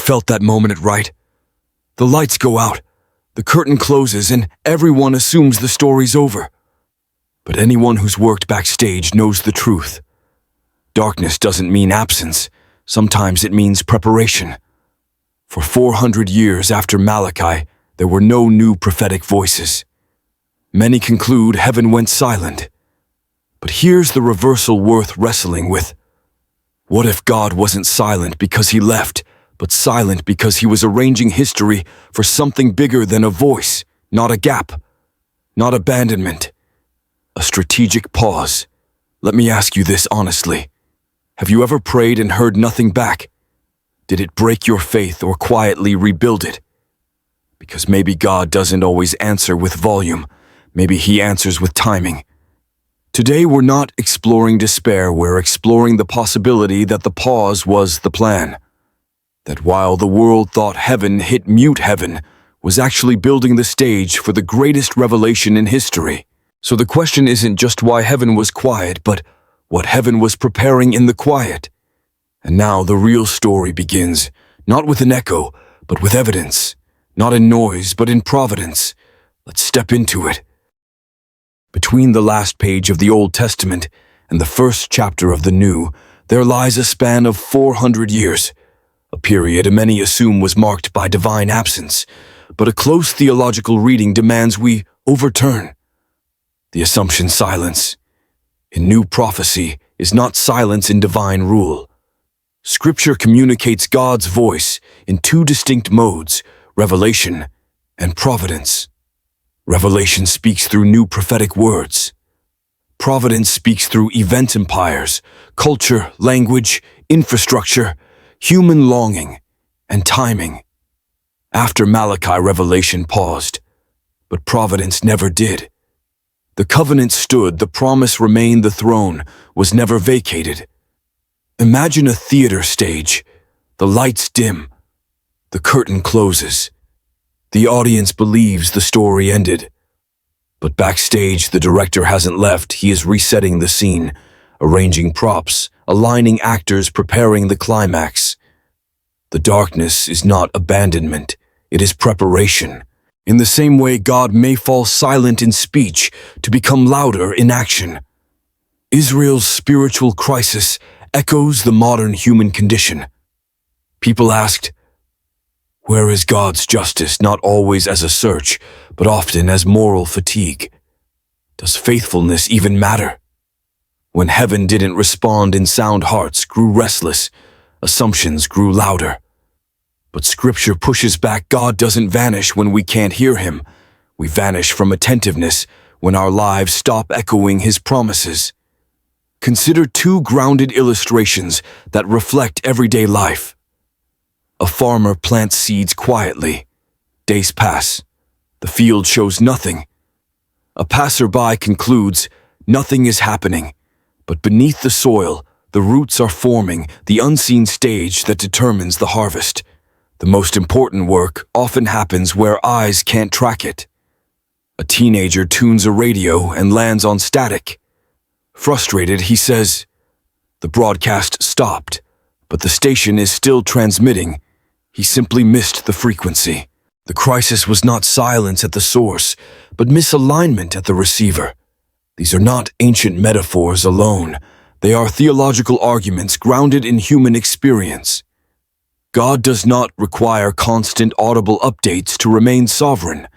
felt that moment at right? The lights go out, the curtain closes, and everyone assumes the story's over. But anyone who's worked backstage knows the truth. Darkness doesn't mean absence. Sometimes it means preparation. For 400 years after Malachi, there were no new prophetic voices. Many conclude heaven went silent. But here's the reversal worth wrestling with. What if God wasn't silent because he left, but silent because he was arranging history for something bigger than a voice, not a gap, not abandonment, a strategic pause? Let me ask you this honestly. Have you ever prayed and heard nothing back? Did it break your faith or quietly rebuild it? Because maybe God doesn't always answer with volume. Maybe he answers with timing. Today we're not exploring despair, we're exploring the possibility that the pause was the plan. That while the world thought heaven hit mute heaven, was actually building the stage for the greatest revelation in history. So the question isn't just why heaven was quiet, but what heaven was preparing in the quiet. And now the real story begins, not with an echo, but with evidence. Not in noise, but in providence. Let's step into it. Between the last page of the Old Testament and the first chapter of the New, there lies a span of 400 years, a period many assume was marked by divine absence, but a close theological reading demands we overturn the assumption silence. In new prophecy is not silence in divine rule. Scripture communicates God's voice in two distinct modes, revelation and providence. Revelation speaks through new prophetic words. Providence speaks through event empires, culture, language, infrastructure, human longing, and timing. After Malachi, revelation paused, but providence never did. The covenant stood, the promise remained, the throne was never vacated. Imagine a theater stage. The lights dim. The curtain closes. The audience believes the story ended. But backstage, the director hasn't left. He is resetting the scene, arranging props, aligning actors, preparing the climax. The darkness is not abandonment. It is preparation. In the same way, God may fall silent in speech to become louder in action. Israel's spiritual crisis echoes the modern human condition. People asked, where is God's justice? Not always as a search, but often as moral fatigue. Does faithfulness even matter? When heaven didn't respond in sound, hearts grew restless, assumptions grew louder. But Scripture pushes back. God doesn't vanish when we can't hear him. We vanish from attentiveness when our lives stop echoing his promises. Consider two grounded illustrations that reflect everyday life. A farmer plants seeds quietly. Days pass. The field shows nothing. A passerby concludes, nothing is happening. But beneath the soil, the roots are forming, the unseen stage that determines the harvest. The most important work often happens where eyes can't track it. A teenager tunes a radio and lands on static. Frustrated, he says, the broadcast stopped, but the station is still transmitting. He simply missed the frequency. The crisis was not silence at the source, but misalignment at the receiver. These are not ancient metaphors alone. They are theological arguments grounded in human experience. God does not require constant audible updates to remain sovereign.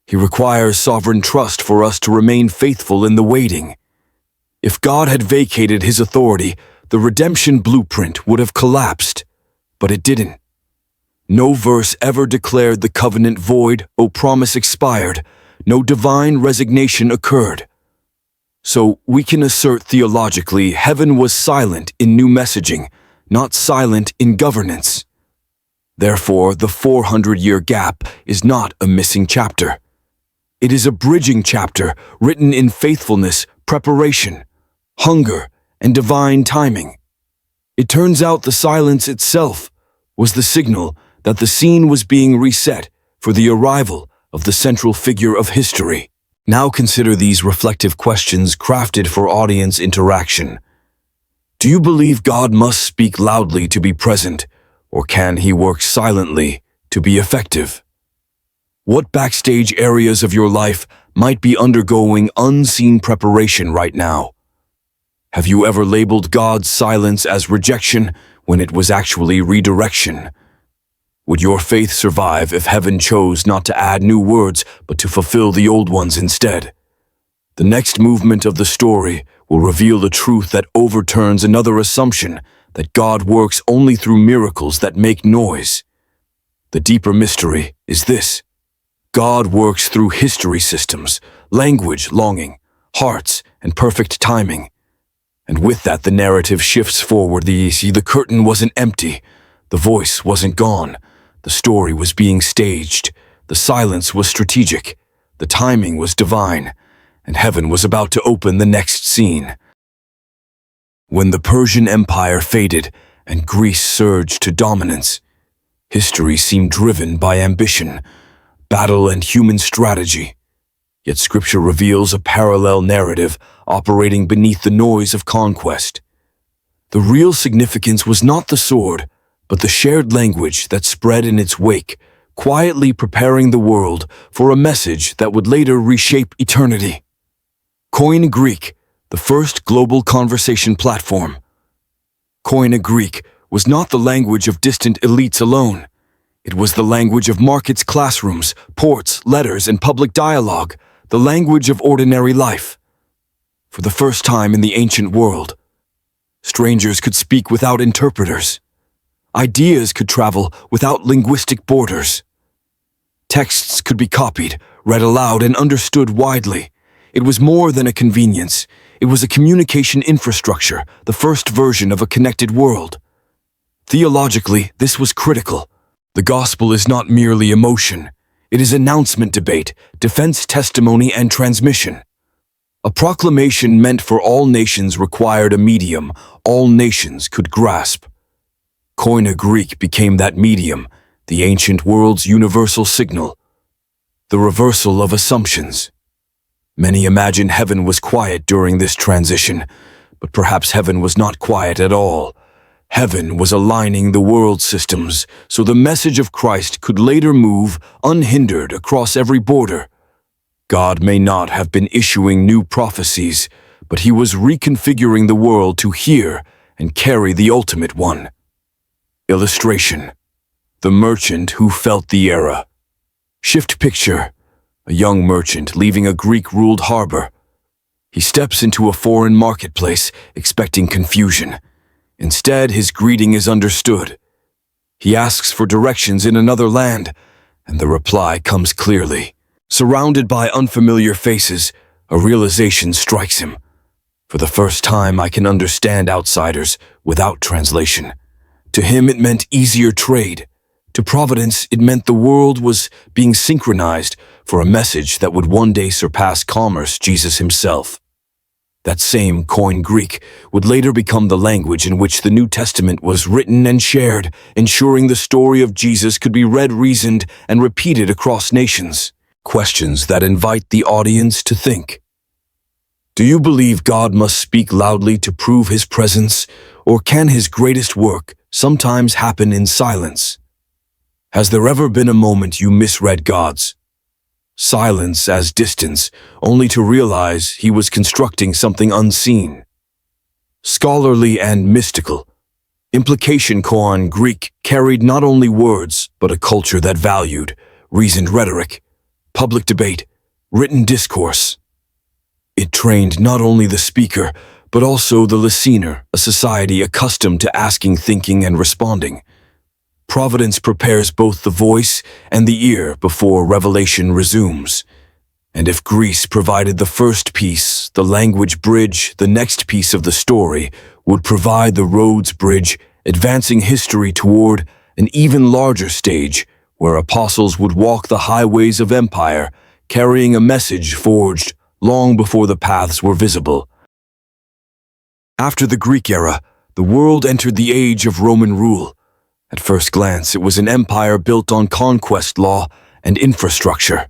He requires sovereign trust for us to remain faithful in the waiting. If God had vacated his authority, the redemption blueprint would have collapsed, but it didn't. No verse ever declared the covenant void, no promise expired, no divine resignation occurred. So we can assert theologically heaven was silent in new messaging, not silent in governance. Therefore, the 400-year gap is not a missing chapter. It is a bridging chapter written in faithfulness, preparation, hunger, and divine timing. It turns out the silence itself was the signal that the scene was being reset for the arrival of the central figure of history. Now consider these reflective questions crafted for audience interaction. Do you believe God must speak loudly to be present, or can he work silently to be effective? What backstage areas of your life might be undergoing unseen preparation right now? Have you ever labeled God's silence as rejection when it was actually redirection? Would your faith survive if heaven chose not to add new words but to fulfill the old ones instead? The next movement of the story will reveal the truth that overturns another assumption that God works only through miracles that make noise. The deeper mystery is this: God works through history systems, language, longing, hearts, and perfect timing. And with that, the narrative shifts forward. The curtain wasn't empty, the voice wasn't gone, the story was being staged, the silence was strategic, the timing was divine, and heaven was about to open the next scene. When the Persian Empire faded and Greece surged to dominance, history seemed driven by ambition, battle, and human strategy. Yet Scripture reveals a parallel narrative operating beneath the noise of conquest. The real significance was not the sword, but the shared language that spread in its wake, quietly preparing the world for a message that would later reshape eternity. Koine Greek, the first global conversation platform. Koine Greek was not the language of distant elites alone. It was the language of markets, classrooms, ports, letters, and public dialogue, the language of ordinary life. For the first time in the ancient world, strangers could speak without interpreters. Ideas could travel without linguistic borders. Texts could be copied, read aloud, and understood widely. It was more than a convenience. It was a communication infrastructure, the first version of a connected world. Theologically, this was critical. The gospel is not merely emotion. It is announcement, debate, defense, testimony, and transmission. A proclamation meant for all nations required a medium all nations could grasp. Koine Greek became that medium, the ancient world's universal signal. The reversal of assumptions. Many imagine heaven was quiet during this transition, but perhaps heaven was not quiet at all. Heaven was aligning the world systems so the message of Christ could later move unhindered across every border. God may not have been issuing new prophecies, but he was reconfiguring the world to hear and carry the ultimate one. Illustration: the merchant who felt the era. Shift picture: a young merchant leaving a Greek-ruled harbor. He steps into a foreign marketplace, expecting confusion. Instead, his greeting is understood. He asks for directions in another land, and the reply comes clearly. Surrounded by unfamiliar faces, a realization strikes him. For the first time, I can understand outsiders without translation. To him, it meant easier trade. To Providence, it meant the world was being synchronized for a message that would one day surpass commerce, Jesus himself. That same Koine Greek would later become the language in which the New Testament was written and shared, ensuring the story of Jesus could be read, reasoned, and repeated across nations. Questions that invite the audience to think. Do you believe God must speak loudly to prove his presence, or can his greatest work sometimes happen in silence? Has there ever been a moment you misread God's silence as distance, only to realize he was constructing something unseen? Scholarly and mystical. Implication: Koine Greek carried not only words, but a culture that valued reasoned rhetoric, public debate, written discourse. It trained not only the speaker, but also the listener, a society accustomed to asking, thinking, and responding. Providence prepares both the voice and the ear before revelation resumes. And if Greece provided the first piece, the language bridge, the next piece of the story would provide the roads bridge, advancing history toward an even larger stage where apostles would walk the highways of empire, carrying a message forged long before the paths were visible. After the Greek era, the world entered the age of Roman rule. At first glance, it was an empire built on conquest, law, and infrastructure.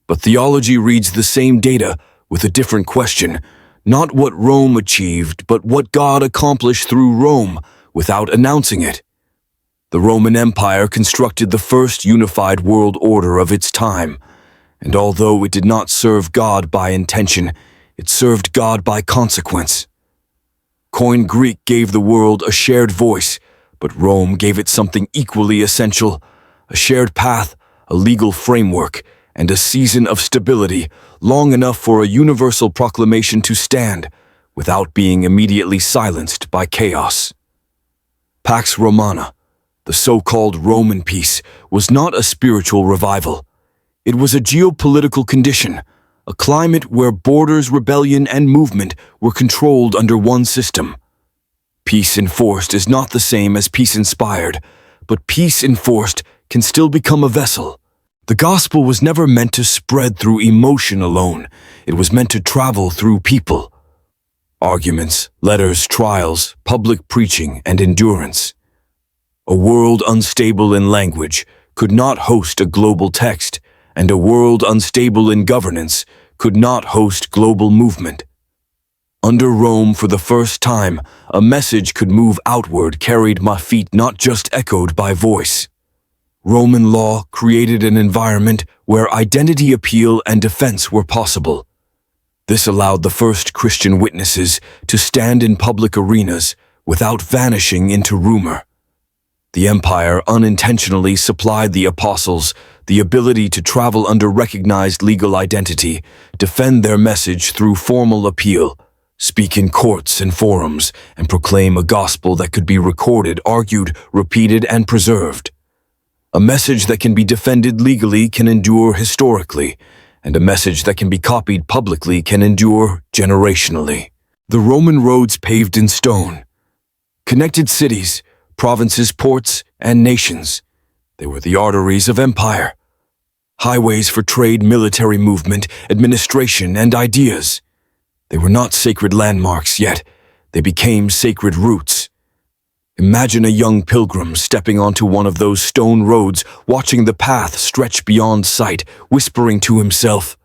But theology reads the same data with a different question: not what Rome achieved, but what God accomplished through Rome without announcing it. The Roman Empire constructed the first unified world order of its time, and although it did not serve God by intention, it served God by consequence. Koine Greek gave the world a shared voice, but Rome gave it something equally essential: a shared path, a legal framework, and a season of stability long enough for a universal proclamation to stand without being immediately silenced by chaos. Pax Romana, the so-called Roman peace, was not a spiritual revival. It was a geopolitical condition, a climate where borders, rebellion, and movement were controlled under one system. Peace enforced is not the same as peace inspired, but peace enforced can still become a vessel. The gospel was never meant to spread through emotion alone. It was meant to travel through people. Arguments, letters, trials, public preaching, and endurance. A world unstable in language could not host a global text, and a world unstable in governance could not host global movement. Under Rome, for the first time, a message could move outward, carried by feet, not just echoed by voice. Roman law created an environment where identity appeal and defense were possible. This allowed the first Christian witnesses to stand in public arenas without vanishing into rumor. The empire unintentionally supplied the apostles the ability to travel under recognized legal identity, defend their message through formal appeal, speak in courts and forums, and proclaim a gospel that could be recorded, argued, repeated, and preserved. A message that can be defended legally can endure historically, and a message that can be copied publicly can endure generationally. The Roman roads paved in stone connected cities, provinces, ports, and nations. They were the arteries of empire. Highways for trade, military movement, administration, and ideas. They were not sacred landmarks yet. They became sacred routes. Imagine a young pilgrim stepping onto one of those stone roads, watching the path stretch beyond sight, whispering to himself,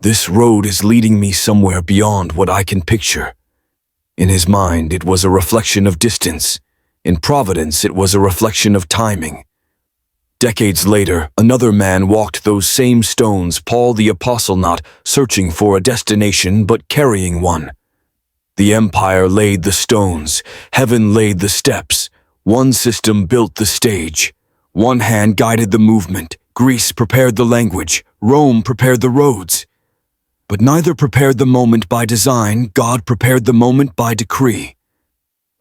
"This road is leading me somewhere beyond what I can picture." In his mind, it was a reflection of distance. In Providence, it was a reflection of timing. Decades later, another man walked those same stones, Paul the Apostle, not searching for a destination but carrying one. The empire laid the stones, heaven laid the steps. One system built the stage. One hand guided the movement. Greece prepared the language. Rome prepared the roads. But neither prepared the moment by design. God prepared the moment by decree.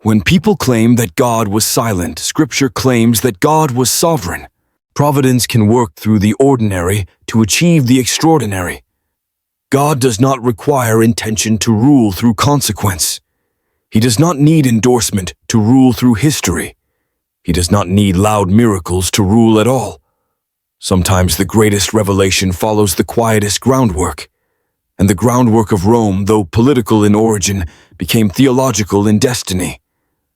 When people claim that God was silent, Scripture claims that God was sovereign. Providence can work through the ordinary to achieve the extraordinary. God does not require intention to rule through consequence. He does not need endorsement to rule through history. He does not need loud miracles to rule at all. Sometimes the greatest revelation follows the quietest groundwork. And the groundwork of Rome, though political in origin, became theological in destiny.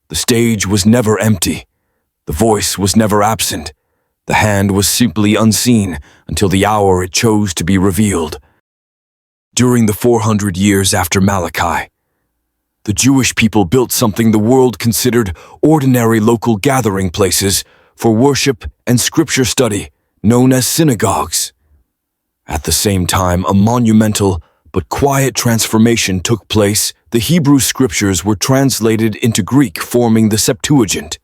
The stage was never empty. The voice was never absent. The hand was simply unseen until the hour it chose to be revealed. During the 400 years after Malachi, the Jewish people built something the world considered ordinary local gathering places for worship and scripture study, known as synagogues. At the same time, a monumental but quiet transformation took place. The Hebrew scriptures were translated into Greek, forming the Septuagint.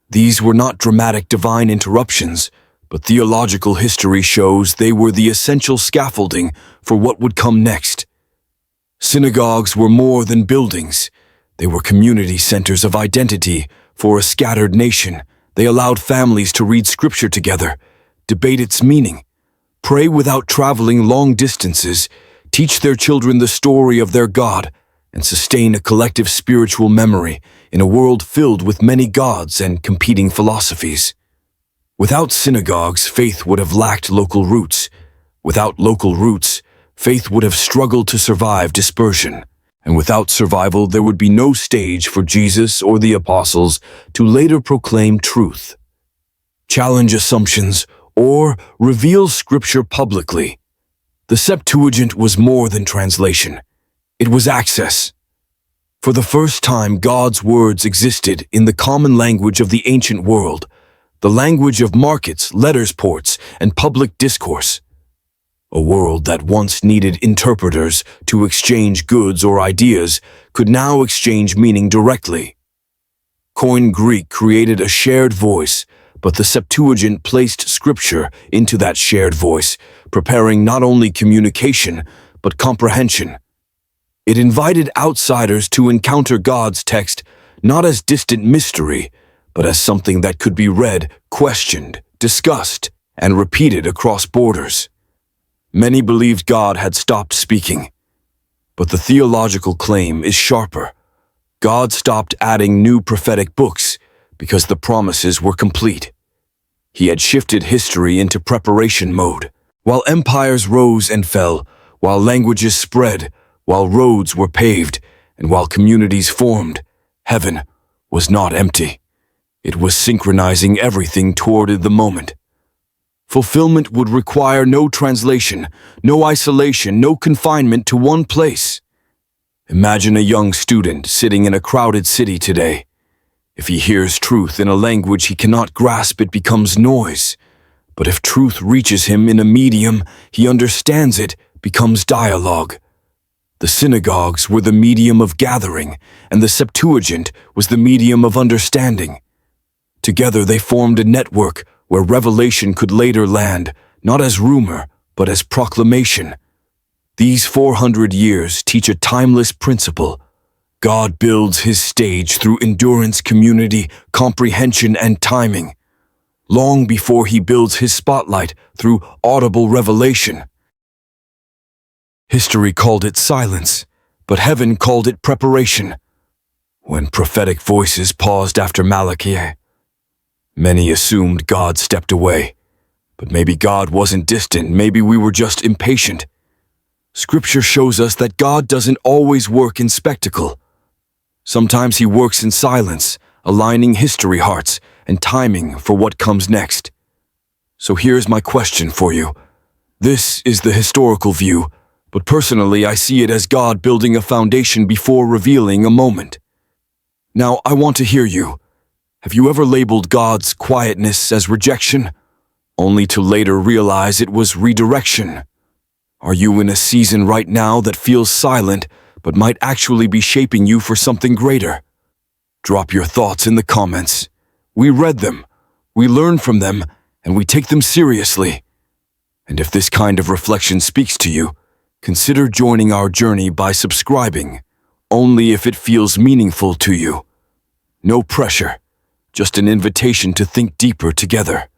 These were not dramatic divine interruptions, but theological history shows they were the essential scaffolding for what would come next. Synagogues were more than buildings. They were community centers of identity for a scattered nation. They allowed families to read scripture together, debate its meaning, pray without traveling long distances, teach their children the story of their God, and sustain a collective spiritual memory in a world filled with many gods and competing philosophies. Without synagogues, faith would have lacked local roots. Without local roots, faith would have struggled to survive dispersion. And without survival, there would be no stage for Jesus or the apostles to later proclaim truth, challenge assumptions, or reveal scripture publicly. The Septuagint was more than translation. It was access. For the first time, God's words existed in the common language of the ancient world, the language of markets, letters ports, and public discourse. A world that once needed interpreters to exchange goods or ideas could now exchange meaning directly. Koine Greek created a shared voice, but the Septuagint placed scripture into that shared voice, preparing not only communication, but comprehension. It invited outsiders to encounter God's text not as distant mystery, but as something that could be read, questioned, discussed, and repeated across borders. Many believed God had stopped speaking, but the theological claim is sharper. God stopped adding new prophetic books because the promises were complete. He had shifted history into preparation mode. While empires rose and fell, while languages spread, while roads were paved, and while communities formed, heaven was not empty. It was synchronizing everything toward the moment. Fulfillment would require no translation, no isolation, no confinement to one place. Imagine a young student sitting in a crowded city today. If he hears truth in a language he cannot grasp, it becomes noise. But if truth reaches him in a medium he understands, it becomes dialogue. The synagogues were the medium of gathering, and the Septuagint was the medium of understanding. Together they formed a network where revelation could later land, not as rumor, but as proclamation. These 400 years teach a timeless principle. God builds his stage through endurance, community, comprehension, and timing, long before he builds his spotlight through audible revelation. History called it silence, but heaven called it preparation. When prophetic voices paused after Malachi, many assumed God stepped away. But maybe God wasn't distant, maybe we were just impatient. Scripture shows us that God doesn't always work in spectacle. Sometimes he works in silence, aligning history hearts and timing for what comes next. So here's my question for you. This is the historical view, but personally I see it as God building a foundation before revealing a moment. Now I want to hear you. Have you ever labeled God's quietness as rejection, only to later realize it was redirection? Are you in a season right now that feels silent, but might actually be shaping you for something greater? Drop your thoughts in the comments. We read them, we learn from them, and we take them seriously. And if this kind of reflection speaks to you, consider joining our journey by subscribing, only if it feels meaningful to you. No pressure, just an invitation to think deeper together.